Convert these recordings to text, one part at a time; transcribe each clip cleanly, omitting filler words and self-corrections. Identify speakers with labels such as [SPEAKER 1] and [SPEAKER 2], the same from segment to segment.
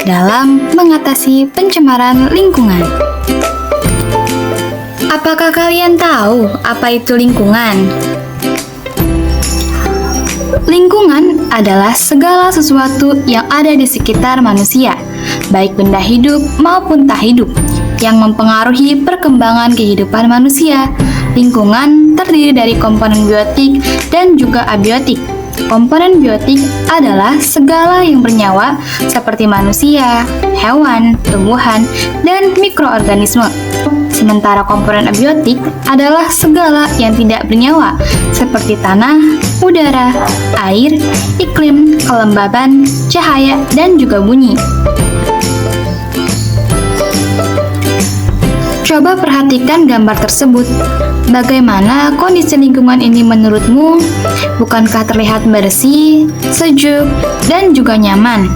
[SPEAKER 1] dalam mengatasi pencemaran lingkungan. Apakah kalian tahu apa itu lingkungan? Lingkungan adalah segala sesuatu yang ada di sekitar manusia, baik benda hidup maupun tak hidup, yang mempengaruhi perkembangan kehidupan manusia. Lingkungan terdiri dari komponen biotik dan juga abiotik. Komponen biotik adalah segala yang bernyawa seperti manusia, hewan, tumbuhan, dan mikroorganisme. Sementara komponen abiotik adalah segala yang tidak bernyawa seperti tanah, udara, air, iklim, kelembaban, cahaya, dan juga bunyi. Coba perhatikan gambar tersebut. Bagaimana kondisi lingkungan ini menurutmu? Bukankah terlihat bersih, sejuk, dan juga nyaman?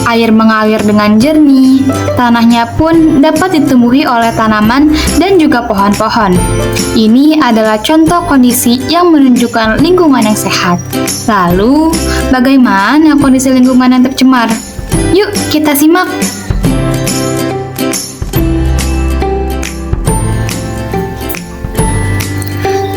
[SPEAKER 1] Air mengalir dengan jernih, tanahnya pun dapat ditumbuhi oleh tanaman dan juga pohon-pohon. Ini adalah contoh kondisi yang menunjukkan lingkungan yang sehat. Lalu, bagaimana kondisi lingkungan yang tercemar? Yuk, kita simak!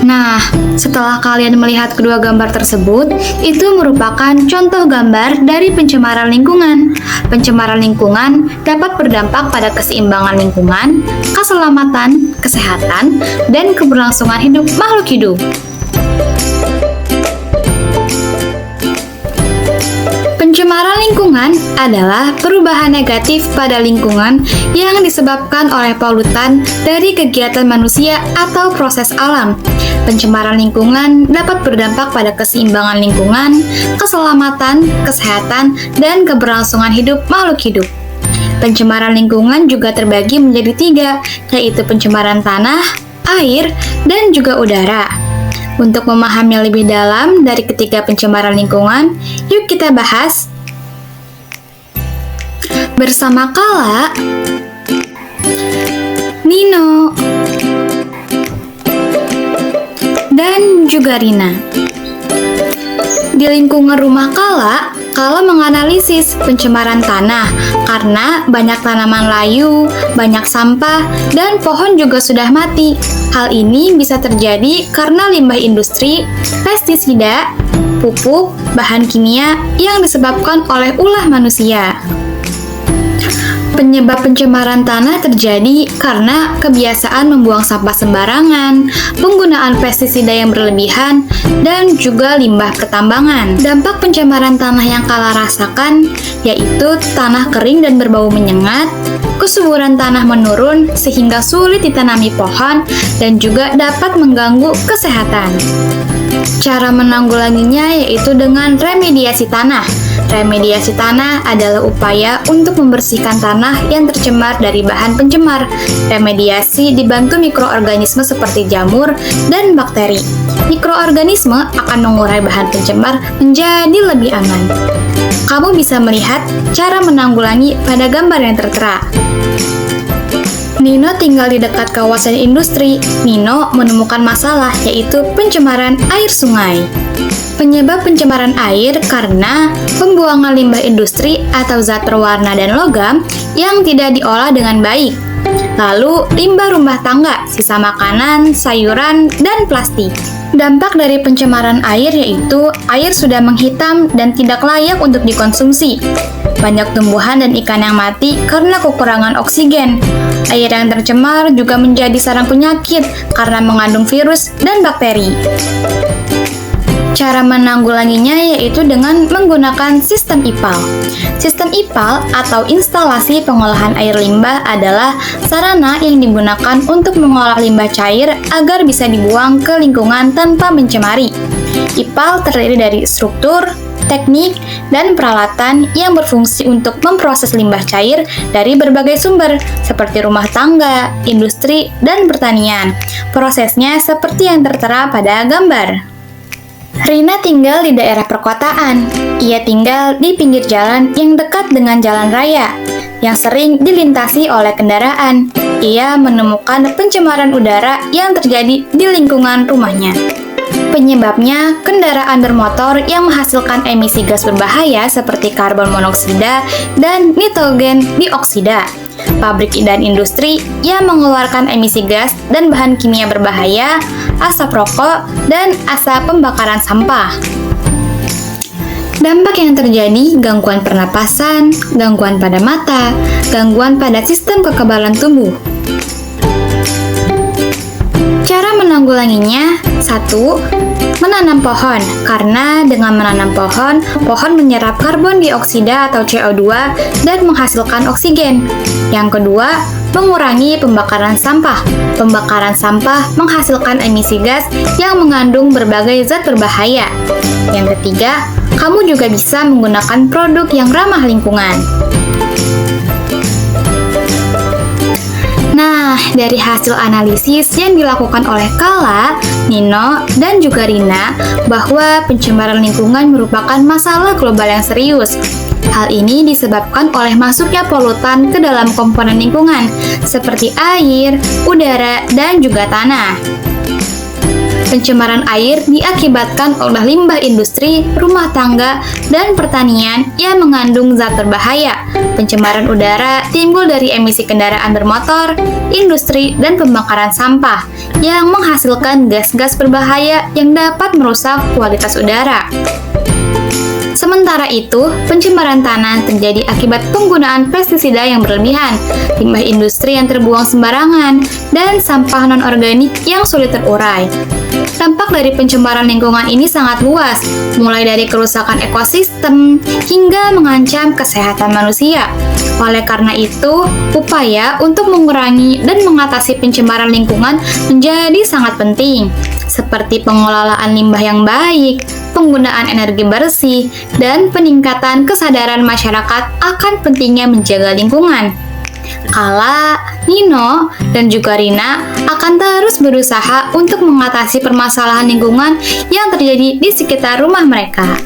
[SPEAKER 1] Nah, setelah kalian melihat kedua gambar tersebut, itu merupakan contoh gambar dari pencemaran lingkungan. Pencemaran lingkungan dapat berdampak pada keseimbangan lingkungan, keselamatan, kesehatan, dan keberlangsungan hidup makhluk hidup. Pencemaran lingkungan adalah perubahan negatif pada lingkungan yang disebabkan oleh polutan dari kegiatan manusia atau proses alam. Pencemaran lingkungan dapat berdampak pada keseimbangan lingkungan, keselamatan, kesehatan, dan keberlangsungan hidup makhluk hidup. Pencemaran lingkungan juga terbagi menjadi 3, yaitu pencemaran tanah, air, dan juga udara. Untuk memahami lebih dalam dari ketiga pencemaran lingkungan, yuk kita bahas. Bersama Kala, Nino, dan juga Rina. Di lingkungan rumah Kala menganalisis pencemaran tanah karena banyak tanaman layu, banyak sampah, dan pohon juga sudah mati. Hal ini bisa terjadi karena limbah industri, pestisida, pupuk, bahan kimia yang disebabkan oleh ulah manusia. Penyebab pencemaran tanah terjadi karena kebiasaan membuang sampah sembarangan, penggunaan pestisida yang berlebihan, dan juga limbah pertambangan. Dampak pencemaran tanah yang Kala rasakan yaitu tanah kering dan berbau menyengat, kesuburan tanah menurun sehingga sulit ditanami pohon, dan juga dapat mengganggu kesehatan. Cara menanggulanginya yaitu dengan remediasi tanah. Remediasi tanah adalah upaya untuk membersihkan tanah yang tercemar dari bahan pencemar. Remediasi dibantu mikroorganisme seperti jamur dan bakteri. Mikroorganisme akan mengurai bahan pencemar menjadi lebih aman. Kamu bisa melihat cara menanggulangi pada gambar yang tertera. Nino tinggal di dekat kawasan industri. Nino menemukan masalah yaitu pencemaran air sungai. Penyebab pencemaran air karena pembuangan limbah industri atau zat berwarna dan logam yang tidak diolah dengan baik. Lalu, limbah rumah tangga, sisa makanan, sayuran, dan plastik. Dampak dari pencemaran air yaitu air sudah menghitam dan tidak layak untuk dikonsumsi. Banyak tumbuhan dan ikan yang mati karena kekurangan oksigen. Air yang tercemar juga menjadi sarang penyakit karena mengandung virus dan bakteri. Cara menanggulanginya yaitu dengan menggunakan sistem IPAL. Sistem IPAL atau instalasi pengolahan air limbah adalah sarana yang digunakan untuk mengolah limbah cair agar bisa dibuang ke lingkungan tanpa mencemari. IPAL terdiri dari struktur, teknik, dan peralatan yang berfungsi untuk memproses limbah cair dari berbagai sumber, seperti rumah tangga, industri, dan pertanian. Prosesnya seperti yang tertera pada gambar. Rina tinggal di daerah perkotaan. Ia tinggal di pinggir jalan yang dekat dengan jalan raya, yang sering dilintasi oleh kendaraan. ia menemukan pencemaran udara yang terjadi di lingkungan rumahnya. Penyebabnya, kendaraan bermotor yang menghasilkan emisi gas berbahaya seperti karbon monoksida dan nitrogen dioksida. Pabrik dan industri yang mengeluarkan emisi gas dan bahan kimia berbahaya, asap rokok, dan asap pembakaran sampah. Dampak yang terjadi gangguan pernapasan, gangguan pada mata, gangguan pada sistem kekebalan tubuh. Cara menanggulanginya, 1. Menanam pohon, karena dengan menanam pohon, pohon menyerap karbon dioksida atau CO2 dan menghasilkan oksigen. Yang kedua, mengurangi pembakaran sampah. Pembakaran sampah menghasilkan emisi gas yang mengandung berbagai zat berbahaya. Yang ketiga, kamu juga bisa menggunakan produk yang ramah lingkungan. Nah, dari hasil analisis yang dilakukan oleh Kala, Nino, dan juga Rina, bahwa pencemaran lingkungan merupakan masalah global yang serius. Hal ini disebabkan oleh masuknya polutan ke dalam komponen lingkungan, seperti air, udara, dan juga tanah. Pencemaran air diakibatkan oleh limbah industri, rumah tangga, dan pertanian yang mengandung zat berbahaya. Pencemaran udara timbul dari emisi kendaraan bermotor, industri, dan pembakaran sampah yang menghasilkan gas-gas berbahaya yang dapat merusak kualitas udara. Sementara itu, pencemaran tanah terjadi akibat penggunaan pestisida yang berlebihan, limbah industri yang terbuang sembarangan, dan sampah non-organik yang sulit terurai. Dampak dari pencemaran lingkungan ini sangat luas, mulai dari kerusakan ekosistem hingga mengancam kesehatan manusia. Oleh karena itu, upaya untuk mengurangi dan mengatasi pencemaran lingkungan menjadi sangat penting, seperti pengelolaan limbah yang baik, penggunaan energi bersih, dan peningkatan kesadaran masyarakat akan pentingnya menjaga lingkungan. Kala, Nino, dan juga Rina akan terus berusaha untuk mengatasi permasalahan lingkungan yang terjadi di sekitar rumah mereka.